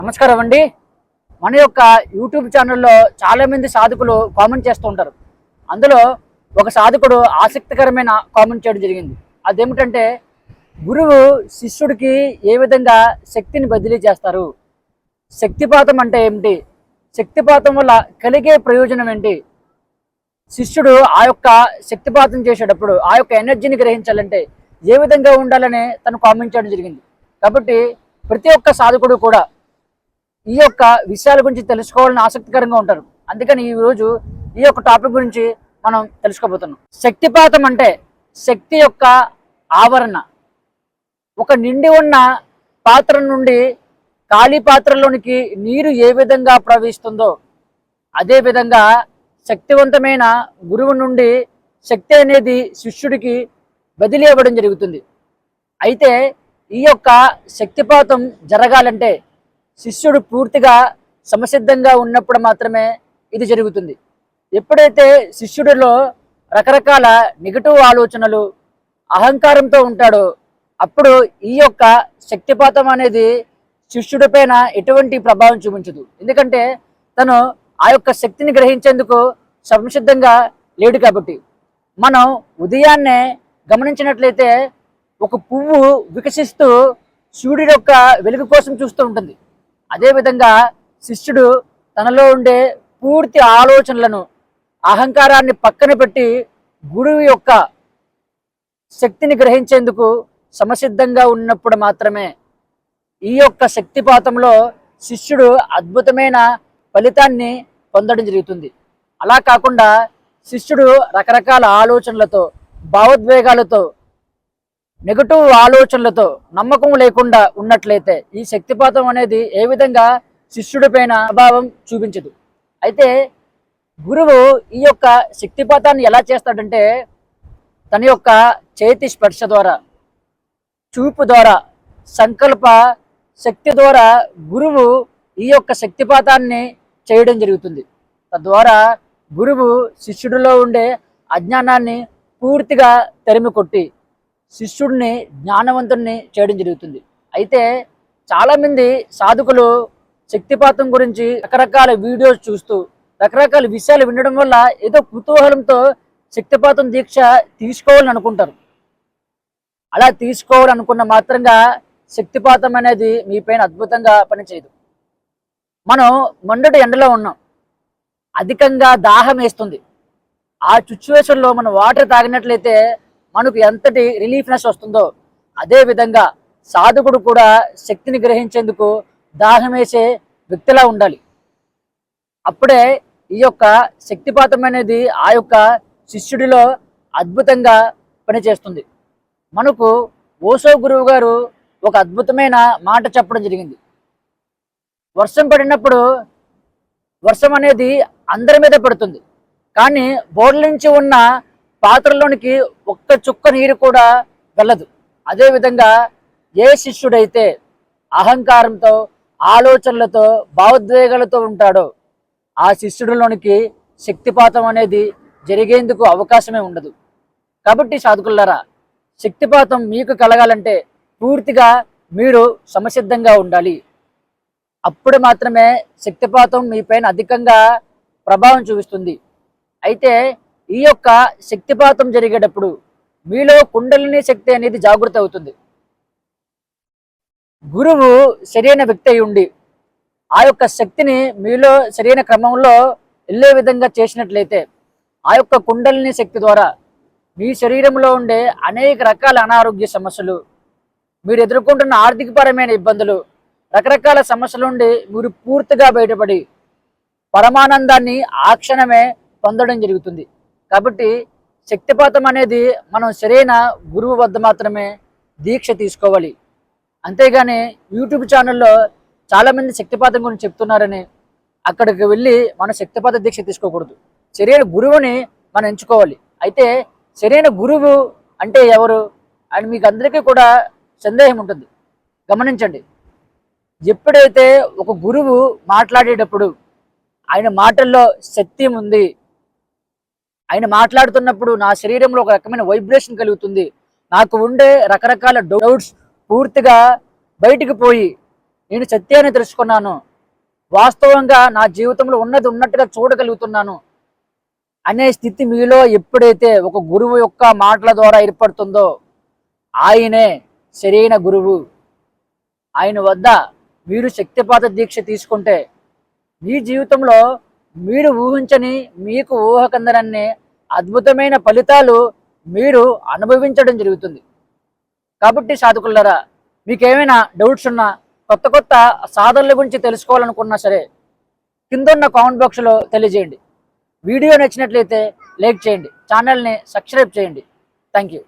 నమస్కారం అండి. మన యొక్క యూట్యూబ్ ఛానల్లో చాలామంది సాధకులు కామెంట్ చేస్తూ ఉంటారు. అందులో ఒక సాధకుడు ఆసక్తికరమైన కామెంట్ చేయడం జరిగింది. అదేమిటంటే, గురువు శిష్యుడికి ఏ విధంగా శక్తిని బదిలీ చేస్తారు, శక్తిపాతం అంటే ఏమిటి, శక్తిపాతం వల్ల కలిగే ప్రయోజనం ఏంటి, శిష్యుడు ఆ యొక్క శక్తిపాతం చేసేటప్పుడు ఆ యొక్క ఎనర్జీని గ్రహించాలంటే ఏ విధంగా ఉండాలని తను కామెంట్ చేయడం జరిగింది. కాబట్టి ప్రతి ఒక్క సాధకుడు కూడా ఈ యొక్క విషయాల గురించి తెలుసుకోవాలని ఆసక్తికరంగా ఉంటారు. అందుకని ఈరోజు ఈ యొక్క టాపిక్ గురించి మనం తెలుసుకోబోతున్నాం. శక్తిపాతం అంటే శక్తి యొక్క ఆవరణ. ఒక నిండి ఉన్న పాత్ర నుండి ఖాళీ పాత్రలోనికి నీరు ఏ విధంగా ప్రవహిస్తుందో అదేవిధంగా శక్తివంతమైన గురువు నుండి శక్తి అనేది శిష్యుడికి బదిలీ అవ్వడం జరుగుతుంది. అయితే ఈ యొక్క శక్తిపాతం జరగాలంటే శిష్యుడు పూర్తిగా సమసిద్ధంగా ఉన్నప్పుడు మాత్రమే ఇది జరుగుతుంది. ఎప్పుడైతే శిష్యుడిలో రకరకాల నెగటివ్ ఆలోచనలు, అహంకారంతో ఉంటాడో అప్పుడు ఈ యొక్క శక్తిపాతం అనేది శిష్యుడి పైన ఎటువంటి ప్రభావం చూపించదు. ఎందుకంటే తను ఆ యొక్క శక్తిని గ్రహించేందుకు సంసిద్ధంగా లేడు. కాబట్టి మనం ఉదయాన్నే గమనించినట్లయితే ఒక పువ్వు వికసిస్తూ సూర్యుడి యొక్క వెలుగు కోసం చూస్తూ ఉంటుంది. అదేవిధంగా శిష్యుడు తనలో ఉండే పూర్తి ఆలోచనలను, అహంకారాన్ని పక్కన పెట్టి గురువు యొక్క శక్తిని గ్రహించేందుకు సమసిద్ధంగా ఉన్నప్పుడు మాత్రమే ఈ యొక్క శక్తిపాతంలో శిష్యుడు అద్భుతమైన ఫలితాన్ని పొందడం జరుగుతుంది. అలా కాకుండా శిష్యుడు రకరకాల ఆలోచనలతో, భావోద్వేగాలతో, నెగటివ్ ఆలోచనలతో, నమ్మకం లేకుండా ఉన్నట్లయితే ఈ శక్తిపాతం అనేది ఏ విధంగా శిష్యుడి పైన ప్రభావం చూపించదు. అయితే గురువు ఈ యొక్క శక్తిపాతాన్ని ఎలా చేస్తాడంటే తన యొక్క చేతి స్పర్శ ద్వారా, చూపు ద్వారా, సంకల్ప శక్తి ద్వారా గురువు ఈ యొక్క శక్తిపాతాన్ని చేయడం జరుగుతుంది. తద్వారా గురువు శిష్యుడిలో ఉండే అజ్ఞానాన్ని పూర్తిగా తరిమి కొట్టి శిష్యుడిని జ్ఞానవంతుడిని చేయడం జరుగుతుంది. అయితే చాలామంది సాధకులు శక్తిపాతం గురించి రకరకాల వీడియోస్ చూస్తూ రకరకాల విషయాలు వినడం వల్ల ఏదో కుతూహలంతో శక్తిపాతం దీక్ష తీసుకోవాలని అనుకుంటారు. అలా తీసుకోవాలనుకున్న మాత్రంగా శక్తిపాతం అనేది మీ పైన అద్భుతంగా పనిచేయదు. మనం మండుటి ఎండలో ఉన్నాం, అధికంగా దాహం వేస్తుంది. ఆ సిచ్యువేషన్లో మనం వాటర్ తాగినట్లయితే మనకు ఎంతటి రిలీఫ్నెస్ వస్తుందో అదేవిధంగా సాధకుడు కూడా శక్తిని గ్రహించేందుకు దాహం వేసే వ్యక్తిలా ఉండాలి. అప్పుడే ఈ యొక్క శక్తిపాతం అనేది ఆ యొక్క శిష్యుడిలో అద్భుతంగా పనిచేస్తుంది. మనకు ఓషో గురువు గారు ఒక అద్భుతమైన మాట చెప్పడం జరిగింది. వర్షం పడినప్పుడు వర్షం అనేది అందరి మీద పడుతుంది, కానీ బోర్ల నుంచి ఉన్న పాత్రలోనికి ఒక్క చుక్క నీరు కూడా వెళ్ళదు. అదేవిధంగా ఏ శిష్యుడైతే అహంకారంతో, ఆలోచనలతో, భావోద్వేగాలతో ఉంటాడో ఆ శిష్యుడిలోనికి శక్తిపాతం అనేది జరిగేందుకు అవకాశమే ఉండదు. కాబట్టి సాధకులారా, శక్తిపాతం మీకు కలగాలంటే పూర్తిగా మీరు సమసిద్ధంగా ఉండాలి. అప్పుడు మాత్రమే శక్తిపాతం మీ పైన అధికంగా ప్రభావం చూపిస్తుంది. అయితే ఈ యొక్క శక్తిపాతం జరిగేటప్పుడు మీలో కుండలిని శక్తి అనేది జాగృత అవుతుంది. గురువు సరైన వ్యక్తి అయి ఉండి ఆ యొక్క శక్తిని మీలో సరైన క్రమంలో వెళ్ళే విధంగా చేసినట్లయితే ఆ యొక్క కుండలిని శక్తి ద్వారా మీ శరీరంలో ఉండే అనేక రకాల అనారోగ్య సమస్యలు, మీరు ఎదుర్కొంటున్న ఆర్థికపరమైన ఇబ్బందులు, రకరకాల సమస్యల నుండి మీరు పూర్తిగా బయటపడి పరమానందాన్ని ఆ క్షణమే పొందడం జరుగుతుంది. కాబట్టి శక్తిపాతం అనేది మనం సరైన గురువు వద్ద మాత్రమే దీక్ష తీసుకోవాలి. అంతేగాని యూట్యూబ్ ఛానల్లో చాలామంది శక్తిపాతం గురించి చెప్తున్నారని అక్కడికి వెళ్ళి మనం శక్తిపాత దీక్ష తీసుకోకూడదు. సరైన గురువుని మనం ఎంచుకోవాలి. అయితే సరైన గురువు అంటే ఎవరు అని మీకు అందరికీ కూడా సందేహం ఉంటుంది. గమనించండి, ఎప్పుడైతే ఒక గురువు మాట్లాడేటప్పుడు ఆయన మాటల్లో సత్యం ఉంది, ఆయన మాట్లాడుతున్నప్పుడు నా శరీరంలో ఒక రకమైన వైబ్రేషన్ కలుగుతుంది, నాకు ఉండే రకరకాల డౌట్స్ పూర్తిగా బయటికి పోయి నేను సత్యాన్ని తెలుసుకున్నాను, వాస్తవంగా నా జీవితంలో ఉన్నది ఉన్నట్టుగా చూడగలుగుతున్నాను అనే స్థితి మీలో ఎప్పుడైతే ఒక గురువు యొక్క మాటల ద్వారా ఏర్పడుతుందో ఆయనే సరైన గురువు. ఆయన వద్ద మీరు శక్తిపాత దీక్ష తీసుకుంటే మీ జీవితంలో మీరు ఊహించని, మీకు ఊహకందనన్ని అద్భుతమైన ఫలితాలు మీరు అనుభవించడం జరుగుతుంది. కాబట్టి సాధకులారా, మీకేమైనా డౌట్స్ ఉన్నా, కొత్త కొత్త సాధనల గురించి తెలుసుకోవాలనుకున్నా సరే కింద ఉన్న కామెంట్ బాక్స్లో తెలియజేయండి. వీడియో నచ్చినట్లయితే లైక్ చేయండి, ఛానల్ని సబ్స్క్రైబ్ చేయండి. Thank you.